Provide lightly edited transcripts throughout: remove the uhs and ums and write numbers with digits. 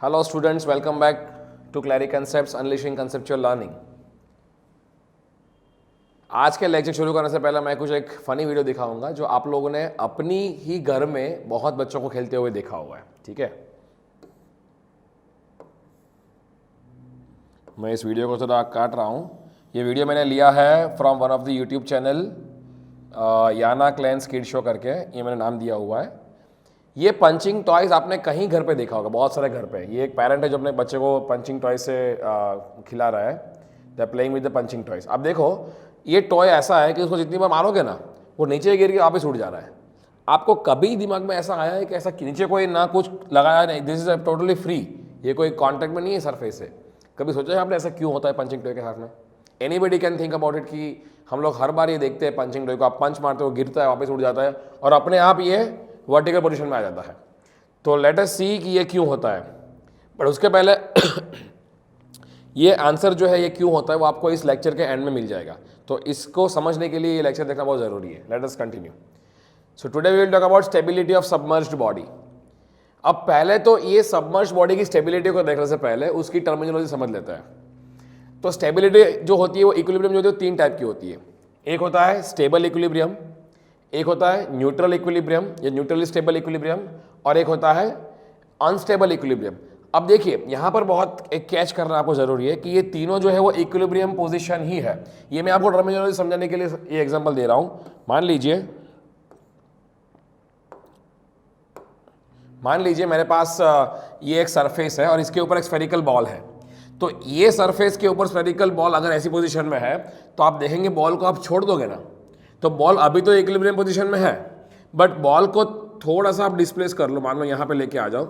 Hello students, welcome back to Clary Concepts Unleashing Conceptual Learning. आज के lecture शुरू करने से पहले मैं कुछ एक फ़नी वीडियो दिखाऊंगा जो आप लोगों ने अपनी ही घर में बहुत बच्चों को खेलते हुए देखा हुआ है। ठीक है, मैं इस वीडियो को थोड़ा काट रहा हूँ। ये वीडियो मैंने लिया है from one of the YouTube channel Yana clans kid show करके, ये मैंने नाम दिया हुआ है। ये पंचिंग टॉयज आपने कहीं घर पे देखा होगा, बहुत सारे घर पे। ये एक पेरेंट है जो अपने बच्चे को पंचिंग टॉय से खिला रहा है। They are playing with the punching toys. अब देखो, ये टॉय ऐसा है कि उसको जितनी बार मारोगे ना, वो नीचे गिर के वापस उड़ जा रहा है। आपको कभी दिमाग में ऐसा आया है कि ऐसा नीचे कोई ना कुछ लगाया नहीं, दिस इज टोटली फ्री, ये कोई कॉन्टैक्ट में नहीं है सरफेस से। कभी सोचा है आपने ऐसा क्यों होता है पंचिंग टॉय के साथ में? Anybody can think about it कि हम लोग हर बार ये देखते हैं पंचिंग टॉय को, आप पंच मारते हो, गिरता है, वापस उड़ जाता है और अपने आप ये वर्टिकल पोजीशन में आ जाता है। तो लेट अस सी कि ये क्यों होता है। बट उसके पहले ये आंसर जो है ये क्यों होता है वो आपको इस लेक्चर के एंड में मिल जाएगा। तो इसको समझने के लिए ये लेक्चर देखना बहुत ज़रूरी है। Let us continue. So today we will talk about stability of submerged body. अब पहले तो ये सबमर्ज्ड बॉडी की स्टेबिलिटी को देखने से पहले उसकी टर्मिनोलॉजी समझ लेता है। तो स्टेबिलिटी जो होती है वो इक्विलिब्रियम जो होती है वो तीन टाइप की होती है। एक होता है स्टेबल इक्विलिब्रियम, एक होता है न्यूट्रल इक्विलिब्रियम या न्यूट्रली स्टेबल इक्विलिब्रियम, और एक होता है अनस्टेबल इक्विलिब्रियम। अब देखिए यहाँ पर बहुत एक कैच करना आपको जरूरी है कि ये तीनों जो है वो इक्विलिब्रियम पोजीशन ही है। ये मैं आपको टर्मिनोलॉजी समझाने के लिए ये एग्जांपल दे रहा हूँ। मान लीजिए मेरे पास ये एक सरफेस है और इसके ऊपर एक स्फेरिकल बॉल है। तो ये सरफेस के ऊपर स्फेरिकल बॉल अगर ऐसी पोजीशन में है तो आप देखेंगे बॉल को आप छोड़ दोगे ना, तो बॉल अभी तो इक्विलिब्रियम पोजीशन में है, बट बॉल को थोड़ा सा आप डिस्प्लेस कर लो, मान लो यहाँ पे लेके आ जाओ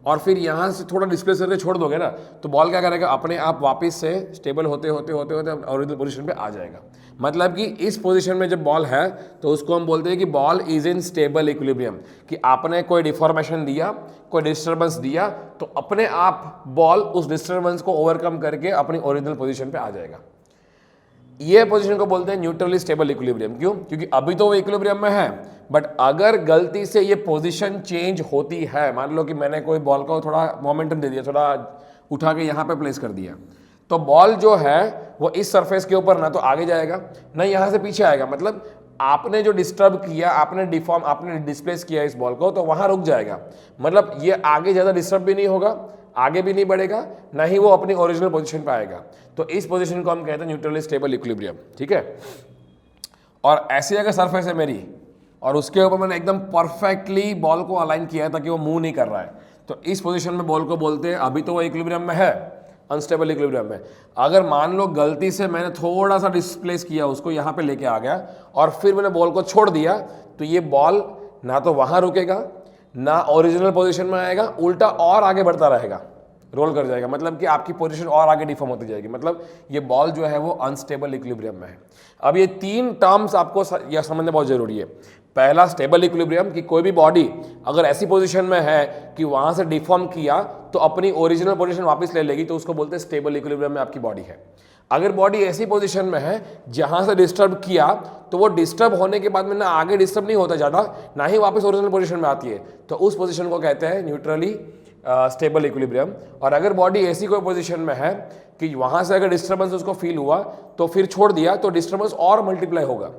और फिर यहाँ से थोड़ा डिस्प्लेस करके छोड़ दोगे ना, तो बॉल क्या करेगा, अपने आप वापस से स्टेबल होते होते होते होते ओरिजिनल पोजीशन पे आ जाएगा। मतलब कि इस पोजीशन में जब बॉल है तो उसको हम बोलते हैं कि ball is in stable equilibrium, कि आपने कोई डिफॉर्मेशन दिया, कोई डिस्टर्बेंस दिया, तो अपने आप बॉल उस डिस्टर्बेंस को ओवरकम करके अपनी ओरिजिनल पोजीशन पे आ जाएगा। ये पोजीशन को बोलते हैं न्यूट्रली स्टेबल इक्विलिब्रियम। क्यों? क्योंकि अभी तो वो इक्विलिब्रियम में है, बट अगर गलती से ये पोजीशन चेंज होती है, मान लो कि मैंने कोई बॉल को थोड़ा मोमेंटम दे दिया, थोड़ा उठा के यहाँ पे प्लेस कर दिया, तो बॉल जो है वो इस सरफेस के ऊपर ना तो आगे जाएगा ना यहाँ से पीछे आएगा। मतलब आपने जो डिस्टर्ब किया, आपने डिस्प्लेस किया इस बॉल को, तो वहां रुक जाएगा। मतलब ये आगे ज़्यादा डिस्टर्ब भी नहीं होगा, आगे भी नहीं बढ़ेगा, ना ही वो अपनी ओरिजिनल पोजीशन पे आएगा। तो इस पोजीशन को हम कहते हैं न्यूट्रली स्टेबल इक्विलिब्रियम। ठीक है। और ऐसी अगर सरफेस है मेरी और उसके ऊपर मैंने एकदम परफेक्टली बॉल को अलाइन किया है ताकि वो मूव नहीं कर रहा है, तो इस पोजीशन में बॉल को बोलते हैं अभी तो वो इक्विलिब्रियम में है, अनस्टेबल इक्विलिब्रियम में। अगर मान लो गलती से मैंने थोड़ा सा डिस्प्लेस किया, उसको यहाँ पे लेके आ गया और फिर मैंने बॉल को छोड़ दिया, तो ये बॉल ना तो वहां रुकेगा ना ओरिजिनल पोजीशन में आएगा, उल्टा और आगे बढ़ता रहेगा, रोल कर जाएगा। मतलब कि आपकी पोजीशन और आगे डिफॉर्म होती जाएगी। मतलब ये बॉल जो है वो अनस्टेबल इक्विलिब्रियम में है। अब ये तीन टर्म्स आपको यह समझना बहुत जरूरी है। पहला स्टेबल इक्विलिब्रियम, कि कोई भी बॉडी अगर ऐसी पोजीशन में है कि वहां से डिफॉर्म किया तो अपनी ओरिजिनल पोजीशन वापस ले लेगी, तो उसको बोलते हैं स्टेबल इक्विलिब्रियम में आपकी बॉडी है। अगर बॉडी ऐसी पोजीशन में है जहां से डिस्टर्ब किया तो वो डिस्टर्ब होने के बाद में ना आगे डिस्टर्ब नहीं होता ज़्यादा, ना ही वापस ओरिजिनल पोजीशन में आती है, तो उस पोजीशन को कहते हैं न्यूट्रली स्टेबल इक्विलिब्रियम। और अगर बॉडी ऐसी कोई पोजीशन में है कि वहां से अगर डिस्टर्बेंस उसको फील हुआ तो फिर छोड़ दिया, तो डिस्टर्बेंस और मल्टीप्लाई होगा,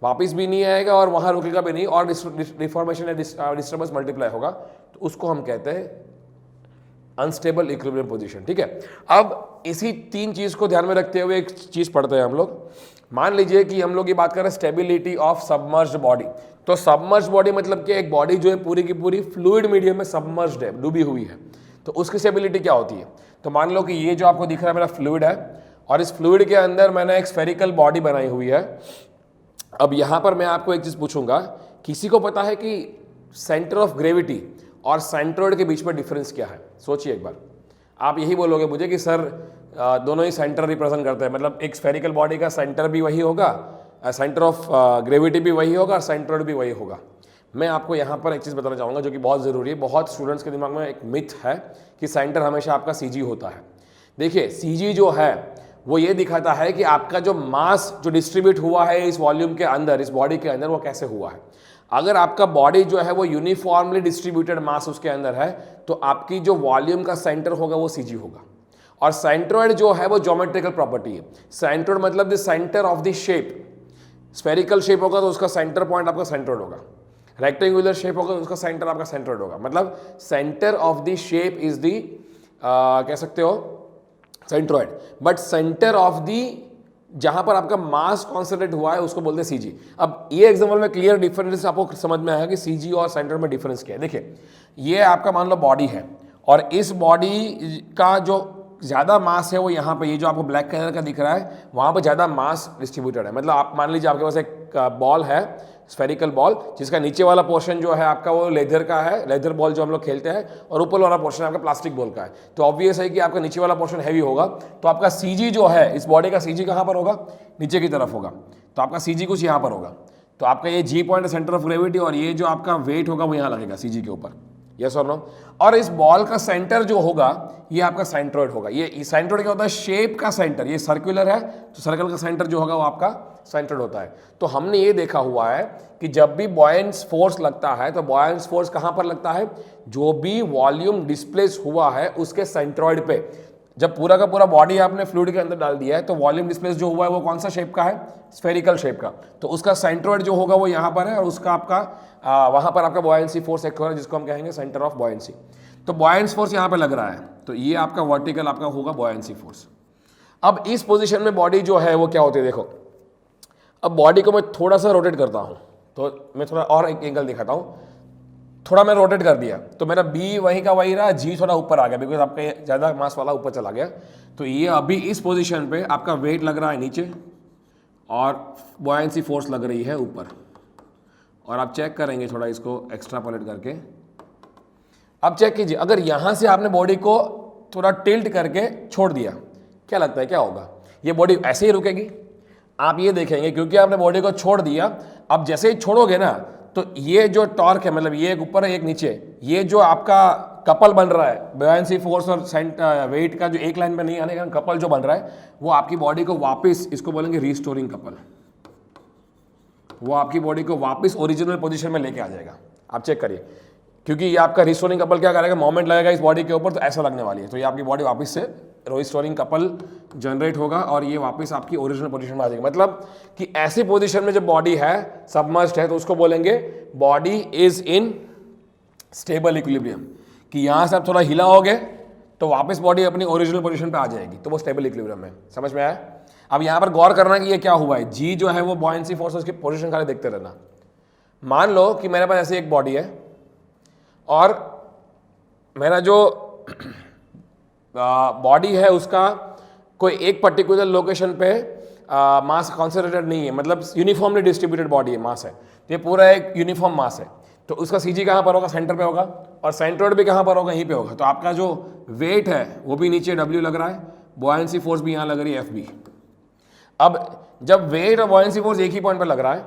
वापस भी नहीं आएगा और वहां रुकेगा भी नहीं, और डिफॉर्मेशन या डिस्टर्बेंस मल्टीप्लाई होगा, तो उसको हम कहते हैं अनस्टेबल इक्विलिब्रियम पोजीशन। ठीक है। अब इसी तीन चीज को ध्यान में रखते हुए एक चीज पढ़ते हैं हम लोग। मान लीजिए कि हम लोग ये बात कर रहे हैं स्टेबिलिटी ऑफ सबमर्ज्ड बॉडी। तो सबमर्ज्ड बॉडी मतलब कि एक बॉडी जो है पूरी की पूरी फ्लूइड मीडियम में सबमर्ज्ड है, डूबी हुई है, तो उसकी स्टेबिलिटी क्या होती है? तो मान लो कि ये जो आपको दिख रहा है मेरा फ्लूइड है, और इस फ्लूइड के अंदर मैंने एक स्फेरिकल बॉडी बनाई हुई है। अब यहां पर मैं आपको एक चीज पूछूंगा, किसी को पता है कि सेंटर ऑफ ग्रेविटी और सेंट्रोइड के बीच में डिफरेंस क्या है? सोचिए एक बार। आप यही बोलोगे मुझे कि सर दोनों ही सेंटर रिप्रेजेंट करते हैं, मतलब एक स्फेरिकल बॉडी का सेंटर भी वही होगा, सेंटर ऑफ ग्रेविटी भी वही होगा और सेंट्रोइड भी वही होगा। मैं आपको यहाँ पर एक चीज़ बताना चाहूँगा जो कि बहुत ज़रूरी है। बहुत स्टूडेंट्स के दिमाग में एक मिथ है कि सेंटर हमेशा आपका सीजी होता है। देखिए, सीजी जो है वो ये दिखाता है कि आपका जो मास जो डिस्ट्रीब्यूट हुआ है इस वॉल्यूम के अंदर, इस बॉडी के अंदर, वो कैसे हुआ है। अगर आपका बॉडी जो है वो यूनिफॉर्मली डिस्ट्रीब्यूटेड मास उसके अंदर है तो आपकी जो वॉल्यूम का सेंटर होगा वो सीजी होगा। और सेंट्रोइड जो है वो ज्योमेट्रिकल प्रॉपर्टी है। सेंट्रोइड मतलब the centre of the shape. Spherical shape होगा तो उसका सेंटर पॉइंट आपका सेंट्रोइड होगा, रेक्टेंगुलर शेप होगा तो उसका सेंटर आपका सेंट्रोइड होगा। मतलब centre of the shape is the कह सकते हो centroid, but centre of the जहां पर आपका मास कॉन्सेंट्रेट हुआ है उसको बोलते हैं सीजी। अब ये एग्जांपल में क्लियर डिफरेंस आपको समझ में आया कि सीजी और सेंट्रोइड में डिफरेंस क्या है। देखिए ये आपका मान लो बॉडी है और इस बॉडी का जो ज़्यादा मास है वो यहाँ पे, ये जो आपको ब्लैक कलर का दिख रहा है वहाँ पे ज़्यादा मास डिस्ट्रीब्यूटेड है। मतलब आप मान लीजिए आपके पास एक बॉल है, स्फेरिकल बॉल, जिसका नीचे वाला पोर्शन जो है आपका वो लेदर का है, लेदर बॉल जो हम लोग खेलते हैं, और ऊपर वाला पोर्शन आपका प्लास्टिक बॉल का है। तो ऑब्वियस है कि आपका नीचे वाला पोर्शन हैवी होगा, तो आपका सीजी जो है इस बॉडी का सीजी कहाँ पर होगा, नीचे की तरफ होगा। तो आपका सीजी कुछ यहाँ पर होगा। तो आपका ये जी पॉइंट सेंटर ऑफ ग्रेविटी और ये जो आपका वेट होगा वो यहाँ लगेगा सीजी के ऊपर। यस और नो। और इस बॉल का सेंटर जो होगा ये आपका सेंट्रोइड होगा। ये सेंट्रोइड क्या होता है, शेप का सेंटर। ये सर्कुलर है तो सर्कल का सेंटर जो होगा वो आपका सेंट्रोइड होता है। तो हमने ये देखा हुआ है कि जब भी बॉयंस फोर्स लगता है तो बॉयंस फोर्स कहां पर लगता है, जो भी वॉल्यूम डिस्प्लेस हुआ है उसके सेंट्रोइड पे। जब पूरा का पूरा बॉडी आपने फ्लूइड के अंदर डाल दिया है तो वॉल्यूम डिस्प्लेस जो हुआ है वो कौन सा शेप का है, स्फेरिकल शेप का। तो उसका सेंट्रोइड जो होगा वो यहाँ पर है और उसका आपका वहाँ पर आपका बॉयंसी फोर्स एक है जिसको हम कहेंगे सेंटर ऑफ बॉयंसी। तो बॉयंस फोर्स यहाँ पे लग रहा है तो ये आपका वर्टिकल आपका होगा बॉयंसी फोर्स। अब इस पोजीशन में बॉडी जो है वो क्या होती है, देखो अब बॉडी को मैं थोड़ा सा रोटेट करता हूँ तो मैं थोड़ा और एक एंगल दिखाता हूँ। थोड़ा मैं रोटेट कर दिया तो मेरा बी वहीं का वही रहा, जी थोड़ा ऊपर आ गया बिकॉज आपका ज़्यादा मास वाला ऊपर चला गया। तो ये अभी इस पोजीशन पे आपका वेट लग रहा है नीचे और बॉयंसी फोर्स लग रही है ऊपर। और आप चेक करेंगे थोड़ा इसको एक्स्ट्रापोलेट करके, अब चेक कीजिए अगर यहाँ से आपने बॉडी को थोड़ा टिल्ट करके छोड़ दिया, क्या लगता है क्या होगा, ये बॉडी ऐसे ही रुकेगी? आप ये देखेंगे क्योंकि आपने बॉडी को छोड़ दिया, अब जैसे ही छोड़ोगे ना तो ये जो टॉर्क है, मतलब ये एक ऊपर है एक नीचे, ये जो आपका कपल बन रहा है बॉयंसी फोर्स और वेट का जो एक लाइन में नहीं आने का कपल जो बन रहा है वो आपकी बॉडी को वापस, इसको बोलेंगे रिस्टोरिंग कपल, वो आपकी बॉडी को वापस ओरिजिनल पोजीशन में लेके आ जाएगा। आप चेक करिए क्योंकि ये आपका रिस्टोरिंग कपल क्या करेगा, मोमेंट लगेगा इस बॉडी के ऊपर तो ऐसा लगने वाली है, तो ये आपकी बॉडी वापस से रिस्टोरिंग कपल जनरेट होगा और ये वापस आपकी ओरिजिनल पोजीशन में आ जाएगी। मतलब कि ऐसी पोजीशन में जब बॉडी है सबमर्ज्ड है तो उसको बोलेंगे body is in stable equilibrium, कि यहाँ से आप थोड़ा हिला होगे तो वापस बॉडी अपनी ओरिजिनल पोजीशन पे आ जाएगी, तो वो स्टेबल इक्विलिब्रियम है। समझ में आया? अब यहाँ पर गौर करना कि ये क्या हुआ है, जी जो है वो बॉयंसी फोर्स उसकी पोजीशन खाली देखते रहना। मान लो कि मेरे पास ऐसी एक बॉडी है और मेरा जो बॉडी है उसका कोई एक पर्टिकुलर लोकेशन पे मास कॉन्सेंट्रेटेड नहीं है, मतलब यूनिफॉर्मली डिस्ट्रीब्यूटेड बॉडी है, मास है, तो ये पूरा एक यूनिफॉर्म मास है। तो उसका सीजी कहाँ पर होगा, सेंटर पे होगा, और सेंट्रोइड भी कहाँ पर होगा, यहीं पे होगा। तो आपका जो वेट है वो भी नीचे डब्ल्यू लग रहा है, बॉयंसी फोर्स भी यहाँ लग रही है एफ बी। अब जब वेट और बॉयंसी फोर्स एक ही पॉइंट पर लग रहा है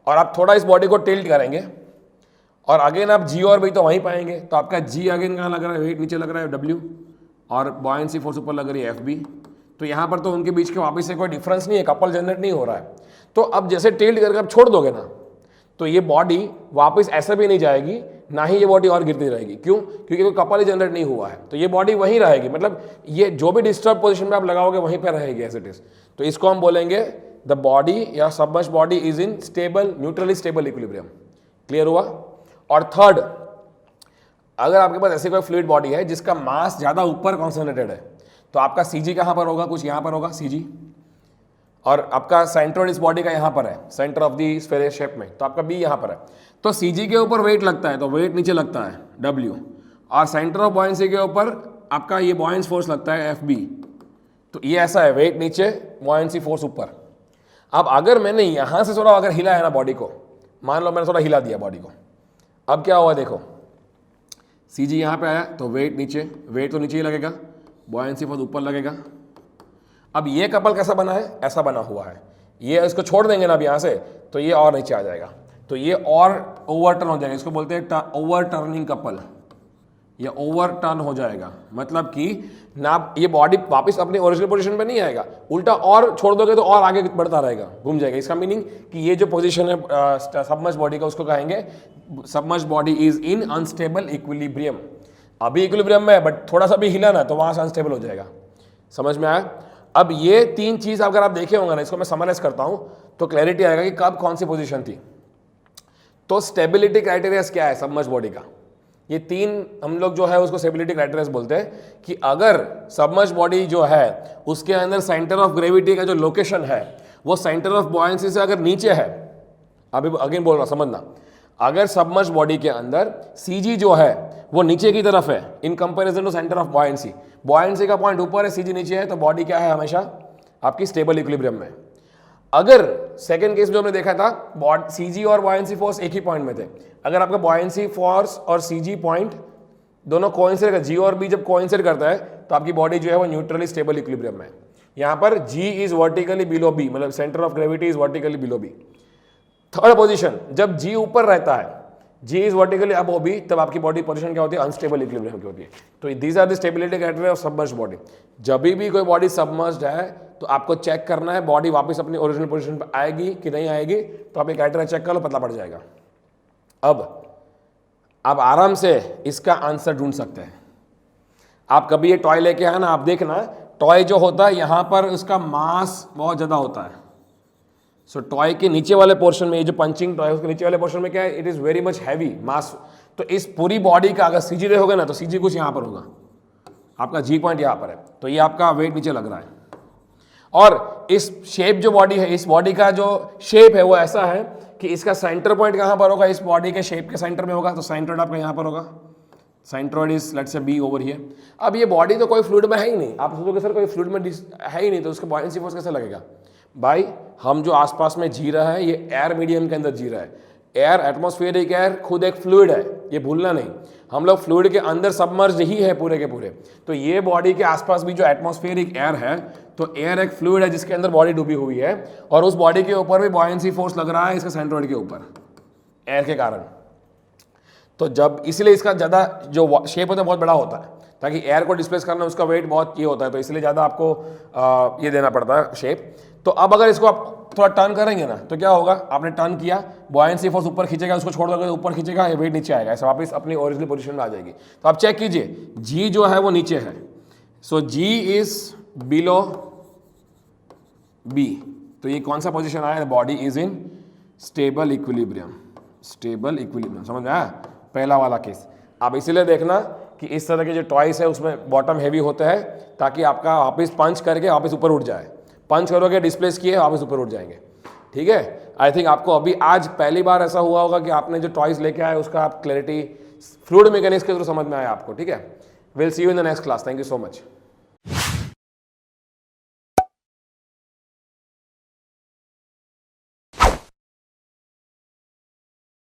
और आप थोड़ा इस बॉडी को टिल्ट करेंगे और अगेन आप जी और भी तो वहीं पाएंगे, तो आपका जी अगेन कहाँ लग रहा है, वेट नीचे लग रहा है डब्ल्यू और बॉयंसी फोर्स ऊपर लग रही है एफ बी। तो यहाँ पर तो उनके बीच के वापस से कोई डिफरेंस नहीं है, कपल जनरेट नहीं हो रहा है। तो अब जैसे टिल्ट करके आप छोड़ दोगे ना तो ये बॉडी वापस ऐसे भी नहीं जाएगी, ना ही ये बॉडी और गिरती रहेगी। क्यों? क्योंकि कोई कपल ही जनरेट नहीं हुआ है, तो ये बॉडी वहीं रहेगी, मतलब ये जो भी डिस्टर्ब पोजीशन में आप लगाओगे वहीं पर रहेगी एज इट इज। तो इसको हम बोलेंगे द बॉडी या submerged body is in stable, neutrally stable equilibrium. Clear हुआ? और थर्ड, अगर आपके पास ऐसी कोई फ्लूइड बॉडी है जिसका मास ज़्यादा ऊपर कॉन्सेंट्रेटेड है तो आपका सीजी कहाँ पर होगा, कुछ यहाँ पर होगा सीजी, और आपका सेंट्रोइड इस बॉडी का यहाँ पर है, centre of the sphere shape में, तो आपका बी यहाँ पर है। तो सीजी के ऊपर वेट लगता है तो वेट नीचे लगता है डब्ल्यू, और सेंटर ऑफ बॉयंसी के ऊपर आपका ये बॉयंस फोर्स लगता है एफ बी। तो ये ऐसा है, वेट नीचे बॉयंसी फोर्स ऊपर। अब अगर मैंने यहाँ से थोड़ा अगर हिला है ना बॉडी को, मान लो मैंने थोड़ा हिला दिया बॉडी को, अब क्या हुआ देखो, सीजी यहाँ पे आया तो वेट नीचे, वेट तो नीचे ही लगेगा, बॉयंसी फोर्स ऊपर लगेगा। अब ये कपल कैसा बना है, ऐसा बना हुआ है, ये इसको छोड़ देंगे ना अब यहाँ से तो ये और नीचे आ जाएगा, तो ये और ओवर टर्न हो जाएगा, इसको बोलते हैं ओवर टर्निंग कपल। ये ओवर टर्न हो जाएगा, मतलब कि ना ये बॉडी वापस अपनी ओरिजिनल पोजीशन पे नहीं आएगा, उल्टा और छोड़ दोगे तो और आगे बढ़ता रहेगा, घूम जाएगा। इसका मीनिंग कि ये जो पोजीशन है सबमर्ज बॉडी का, उसको कहेंगे submerge body is in unstable equilibrium. अभी इक्विलिब्रियम में है बट थोड़ा सा भी हिला ना तो वहां से अनस्टेबल हो जाएगा। समझ में आया? अब ये 3 चीज अगर आप देखे होंगे ना, इसको मैं समराइज करता हूं तो क्लैरिटी आएगा कि कब कौन सी पोजीशन थी। तो स्टेबिलिटी क्राइटेरिया क्या है सबमर्ज बॉडी का? ये 3 हम लोग जो है उसको स्टेबिलिटी क्राइटेरिया बोलते हैं कि अगर सबमर्ज बॉडी जो है उसके अंदर सेंटर ऑफ ग्रेविटी का जो लोकेशन है वो सेंटर ऑफ बॉयंसी से अगर नीचे है, अभी अगेन बोल रहा समझना, अगर सबमर्ज बॉडी के अंदर सीजी जो है वो नीचे की तरफ है in comparison to centre of buoyancy, buoyancy का पॉइंट ऊपर है, सीजी नीचे है, तो बॉडी क्या है? हमेशा आपकी स्टेबल इक्विलिब्रियम में। अगर सेकंड केस जो हमने देखा था सीजी और बॉयंसी फोर्स एक ही पॉइंट में थे, अगर आपका बॉयंसी फोर्स और सीजी पॉइंट दोनों कोइंसाइड कर, जी और बी जब कोइंसाइड करता है तो आपकी बॉडी जो है वो न्यूट्रली स्टेबल इक्विलिब्रियम में। यहां पर G is vertically below B, मतलब centre of gravity is vertically below B. Third position, जब जी ऊपर रहता है, G is vertically above B, तब आपकी बॉडी पोजीशन क्या होती है? अनस्टेबल इक्विलिब्रियम की होती है। तो these are the stability criteria of submerged body. जब भी कोई बॉडी सबमर्ज्ड है तो आपको चेक करना है बॉडी वापस अपनी ओरिजिनल पोजीशन पर आएगी कि नहीं आएगी, तो आप ये क्राइटेरिया चेक कर लो, पता पड़ जाएगा। अब आप आराम से इसका आंसर ढूंढ सकते हैं। आप कभी ये टॉय लेके आना, आप देखना टॉय जो होता है यहां पर उसका मास बहुत ज्यादा होता है। सो टॉय के नीचे वाले पोर्शन में, ये जो पंचिंग टॉय है उसके नीचे वाले पोर्शन में क्या है? It is very much heavy mass. तो इस पूरी बॉडी का अगर सीजी देखोगे ना तो सीजी कुछ यहां पर होगा, आपका जी पॉइंट यहां पर है, तो ये आपका वेट नीचे लग रहा है। और इस शेप जो बॉडी है, इस बॉडी का जो शेप है वो ऐसा है कि इसका सेंटर पॉइंट कहां पर होगा? इस बॉडी के शेप के सेंटर में होगा, तो सेंट्रोइड आपका यहां पर होगा। Centroid is let's say B over here. अब ये बॉडी तो कोई फ्लूइड में है ही नहीं, आप सोचोगे सर कोई फ्लूइड में है ही नहीं तो उसका बॉयंसी फोर्स कैसे लगेगा? भाई हम जो आसपास में जी रहा है ये एयर मीडियम के अंदर जी रहा है। एयर, एटमॉस्फेरिक एयर खुद एक फ्लूइड है, ये भूलना नहीं। हम लोग फ्लूइड के अंदर सबमर्ज ही है पूरे के पूरे। तो ये बॉडी के आसपास भी जो एटमॉस्फेरिक एयर है, तो एयर एक फ्लूइड है जिसके अंदर बॉडी डूबी हुई है, और उस बॉडी के ऊपर भी बॉयंसी फोर्स लग रहा है इसका सेंट्रोइड के ऊपर एयर के कारण। तो जब इसलिए इसका ज़्यादा जो शेप होता है बहुत बड़ा होता है, ताकि एयर को डिस्प्लेस करना उसका वेट बहुत ये होता है, तो इसलिए ज़्यादा आपको ये देना पड़ता है शेप। तो अब अगर इसको आप थोड़ा टर्न करेंगे ना तो क्या होगा? आपने टर्न किया, बॉयंसी फोर्स ऊपर खींचेगा, उसको छोड़ दोगे तो ऊपर खींचेगा, ये वेट नीचे आएगा, ऐसा वापस अपनी ओरिजिनल पोजीशन में आ जाएगी। तो आप चेक कीजिए, जी जो है वो नीचे है, सो जी इज बिलो बी, तो ये कौन सा पोजीशन आया? Body is in stable equilibrium. Stable equilibrium समझ में आया? पहला वाला केस। अब इसीलिए देखना कि इस तरह के जो टॉयस है उसमें बॉटम हैवी होते हैं, ताकि आपका वापस पंच करके वापस ऊपर उठ जाए। पंच करोगे, डिस्प्लेस किए, वापस ऊपर उठ जाएंगे। ठीक है, आई थिंक आपको अभी आज पहली बार ऐसा हुआ होगा कि आपने जो टॉयज लेके आए उसका आप क्लैरिटी फ्लूइड मैकेनिक्स के थ्रू समझ में आया आपको। ठीक है, will see you in the next class. Thank you so much.